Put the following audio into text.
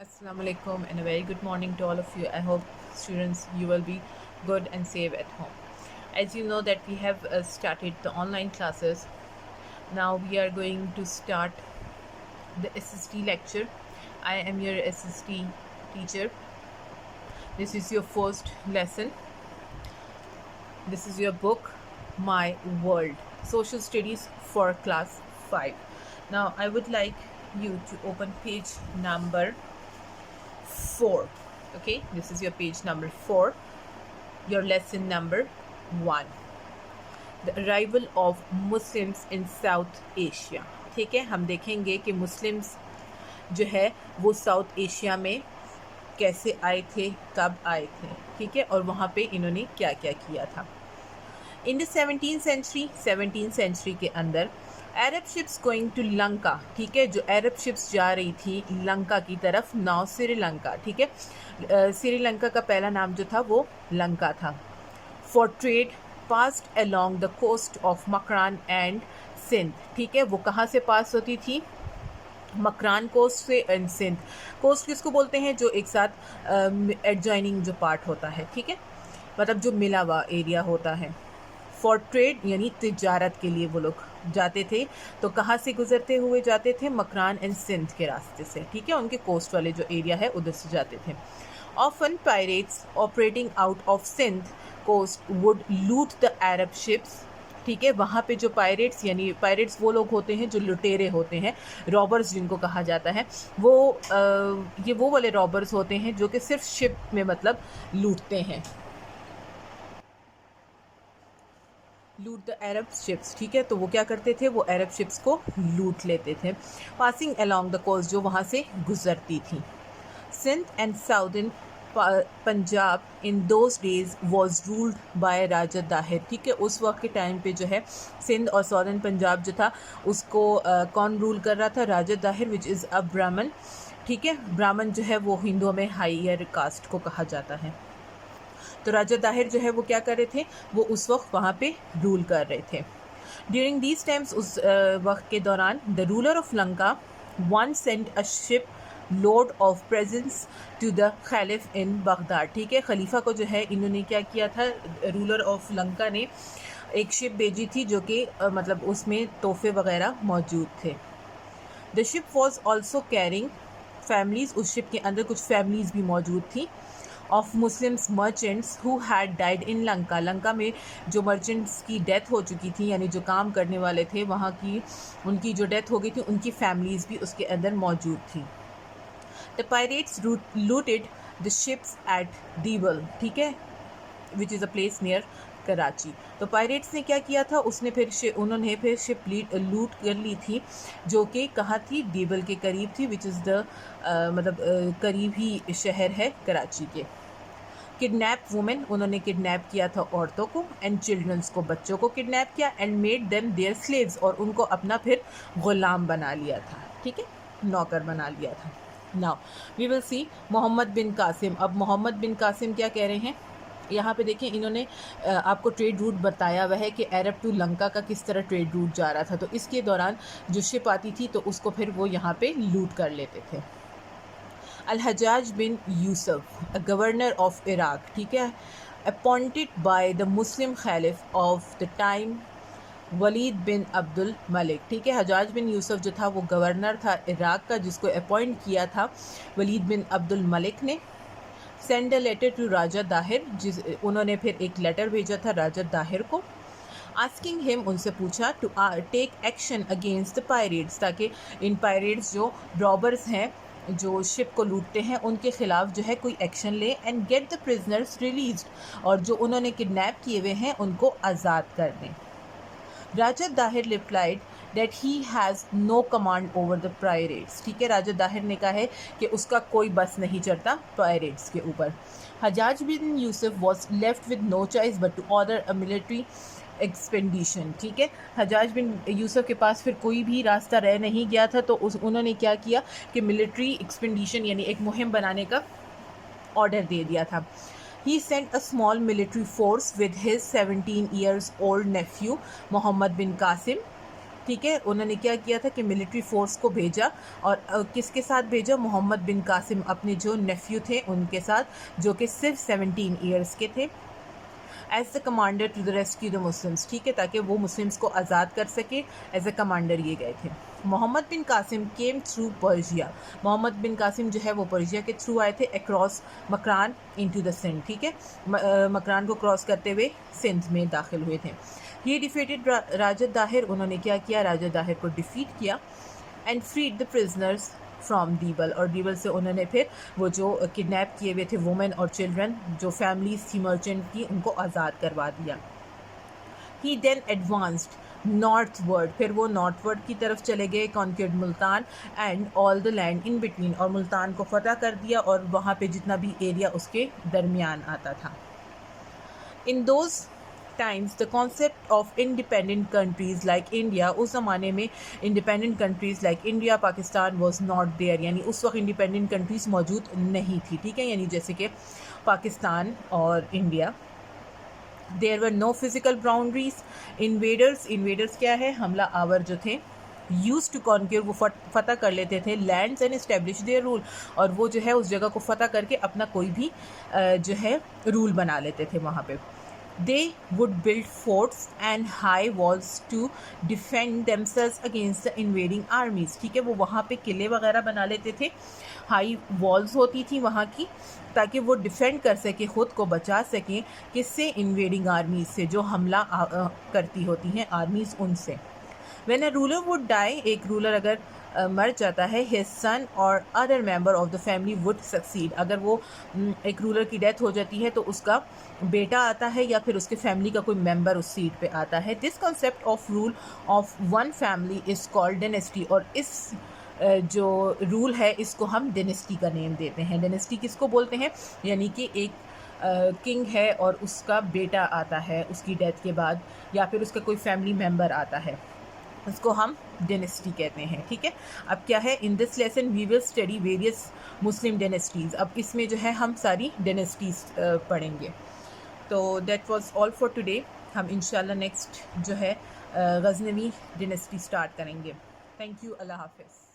Assalamu alaikum and a very good morning to all of you. I hope students you will be good and safe at home. As you know that we have started the online classes. Now we are going to start the SST lecture. I am your SST teacher. This is your first lesson. This is your book, My World, Social Studies for Class 5. Now I would like you to open page number 4. Okay, this is your page number 4, your lesson number 1, the arrival of Muslims in South Asia. ठीक है, हम देखेंगे कि Muslims जो है वो south Asia में कैसे आए थे, कब आए थे, ठीक है, और वहाँ पे इन्होंने क्या क्या किया था. इन द 17th सेंचुरी के अंदर अरब शिप्स गोइंग टू लंका, ठीक है, जो अरब शिप्स जा रही थी लंका की तरफ, नाउ श्रीलंका, ठीक है, श्रीलंका का पहला नाम जो था वो लंका था. For trade passed along the coast of Makran and Sindh, ठीक है, वो कहाँ से पास होती थी, मकरान कोस्ट से एंड सिंध. कोस्ट किसको बोलते हैं, जो एक साथ एडजॉइनिंग जो पार्ट होता है, ठीक है, मतलब जो मिला हुआ एरिया होता है. फॉर ट्रेड यानी तिजारत के लिए वो लोग जाते थे, तो कहाँ से गुजरते हुए जाते थे, मकरान एंड सिंध के रास्ते से, ठीक है, उनके कोस्ट वाले जो एरिया है उधर से जाते थे. Often pirates operating out of Sindh coast would loot the Arab ships, ठीक है, वहाँ पे जो पायरेट्स, यानी पायरेट्स वो लोग होते हैं जो लुटेरे होते हैं, रॉबर्स जिनको कहा जाता है, वो ये वो वाले रॉबर्स होते हैं जो कि सिर्फ शिप में मतलब लूटते हैं, लूट द अरब शिप्स, ठीक है, तो वो क्या करते थे, वो अरब शिप्स को लूट लेते थे. पासिंग अलोंग द कोस्ट, जो वहाँ से गुजरती थी. Sindh and southern Punjab in those days was ruled by Raja Dahir, ठीक है, उस वक्त के टाइम पे जो है सिंध और सॉदर्न पंजाब जो था उसको कौन रूल कर रहा था, राजा दाहिर, विच इज़ अ ब्राह्मण, ठीक है, ब्राह्मण जो है वो हिंदुओं में हायर कास्ट को कहा जाता है. तो राजा दाहिर जो है वो क्या कर रहे थे, वो उस वक्त वहाँ पे रूल कर रहे थे. ड्यूरिंग दीज टाइम्स, उस वक्त के दौरान, the ruler of Lanka one sent a ship load of presents to the caliph in Baghdad, ठीक है, खलीफा को जो है इन्होंने क्या किया था, रूलर ऑफ लंका ने एक शिप भेजी थी जो कि मतलब उसमें तोहफे वगैरह मौजूद थे. The ship was also carrying families, उस शिप के अंदर कुछ फैमिलीज़ भी मौजूद थी, of Muslims merchants who had died in Lanka, Lanka में जो मर्चेंट्स की डेथ हो चुकी थी, यानी जो काम करने वाले थे वहाँ की, उनकी जो डेथ हो गई थी, उनकी फैमिलीज़ भी उसके अंदर मौजूद थी. The pirates looted the ships at Debal, ठीक है, which is a place near Karachi. तो पायरेट्स ने क्या किया था, उन्होंने फिर शिप लूट कर ली थी जो कि कहाँ थी, दीवल के करीब थी, विच इज़ द मतलब करीब ही शहर है कराची के. किडनैप वुमेन, उन्होंने किडनैप किया था औरतों को, एंड चिल्ड्रंस को, बच्चों को किडनैप किया, and made them their slaves, और उनको अपना फिर गुलाम बना लिया था, ठीक है, नौकर बना लिया था. Now we will see Mohammad bin Qasim. अब मोहम्मद बिन कासिम क्या कह रहे हैं, यहाँ पे देखें, इन्होंने आपको ट्रेड रूट बताया हुआ है कि अरब टू लंका का किस तरह ट्रेड रूट जा रहा था, तो इसके दौरान जो शिप आती थी तो उसको फिर वो यहाँ पे लूट कर लेते थे. Al Hajjaj bin Yusuf, governor of Iraq, ठीक है, appointed by the Muslim caliph of the time Walid bin Abdul Malik, ठीक है, हजाज बिन यूसुफ जो था वो गवर्नर था इराक का, जिसको अपॉइंट किया था वलीद बिन अब्दुल मलिक ने. सेंड अ लेटर टू राजा दाहिर, उन्होंने फिर एक लेटर भेजा था राजा दाहिर को, आस्किंग हिम, उनसे पूछा, to take action against the pirates, ताकि इन पायरेट्स जो रॉबर्स हैं जो शिप को लूटते हैं उनके खिलाफ जो है कोई एक्शन ले, and get the prisoners released, और जो उन्होंने किडनैप किए हुए हैं उनको आज़ाद कर दें. Raja Dahir replied that he has no command over the pirates, ठीक है, राजा दाहिर ने कहा है कि उसका कोई बस नहीं चढ़ता पायरेट्स के ऊपर. Hajjaj bin Yusuf was left with no choice but to order a military expedition, ठीक है, हजाज बिन यूसुफ के पास फिर कोई भी रास्ता रह नहीं गया था, तो उन्होंने क्या किया कि मिलिट्री एक्सपेंडिशन यानी एक मुहिम बनाने का ऑर्डर दे दिया था. He sent a small military force with his 17 years old nephew Muhammad bin Qasim ठीक है। उन्होंने क्या किया था कि मिलिट्री फोर्स को भेजा, और किसके साथ भेजा? मोहम्मद बिन कासिम अपने जो नेफ्यू थे उनके साथ, जो कि सिर्फ 17 ईयर्स के थे, as the commander to the rescue the Muslims, ठीक है, ताकि वो मुस्लिम्स को आज़ाद कर सके। एज अ कमांडर ये गए थे। Mohammad bin Qasim came through Persia, Mohammad bin Qasim जो है वो पर्शिया के थ्रू आए थे, across Makran into the Sindh, ठीक है, मकरान को क्रॉस करते हुए सिंध में दाखिल हुए थे। ही डिफीटेड राजद दाहिर, उन्होंने क्या किया? राजद दाहिर को डिफीट किया, and freed the prisoners from Debal, और दीबल से उन्होंने फिर वो जो किडनैप किए हुए थे वुमेन और चिल्ड्रन, जो फैमिलीज थी मर्चेंट की, उनको आज़ाद करवा दिया। ही देन एडवांस्ड नॉर्थवर्ड, फिर वो नॉर्थवर्ड की तरफ चले गए, conquered Multan and all the land in between, और मुल्तान को फतह कर दिया और वहाँ पे जितना भी एरिया उसके दरमियान आता था। In those times the concept of independent countries like India, उस ज़माने में independent countries like India Pakistan was not there, यानी उस वक्त इंडिपेंडेंट कंट्रीज़ मौजूद नहीं थी, ठीक है, यानी जैसे कि पाकिस्तान और India. There were no physical boundaries. Invaders क्या है? हमला आवर जो थे, यूज टू कॉन्क्यूर, वो फतह कर लेते थे lands and establish there rule, और वो जो है उस जगह को फतह करके अपना कोई भी जो है रूल बना लेते थे वहाँ पे। They would build forts and high walls to defend themselves against the invading armies, ठीक है, वो वहाँ पे किले वगैरह बना लेते थे, हाई वॉल्स होती थी वहाँ की, ताकि वो डिफेंड कर सके, ख़ुद को बचा सकें, किससे? इन्वेडिंग आर्मीज़ से, जो हमला करती होती हैं आर्मीज़ उनसे। When a ruler would die, एक रूलर अगर मर जाता है, हिज सन और other member of the family would succeed, अगर वो एक रूलर की डेथ हो जाती है तो उसका बेटा आता है या फिर उसके फैमिली का कोई मेंबर उस सीट पे आता है। This concept of rule of one family is called dynasty, और इस जो रूल है इसको हम डेनेस्टी का नेम देते हैं। डेनेस्टी किसको बोलते हैं? यानी कि एक किंग है और उसका बेटा आता है उसकी डेथ के बाद, या फिर उसका कोई फैमिली मेम्बर आता है, उसको हम डेनेस्टी कहते हैं, ठीक है। अब क्या है? In this lesson we will study various Muslim dynasties, अब इसमें जो है हम सारी डेनेस्टीज़ पढ़ेंगे। तो that was all for today. हम इंशाल्लाह नेक्स्ट जो है गज़नवी डेनेस्टी स्टार्ट करेंगे। थैंक यू, अल्लाह हाफ़िज़।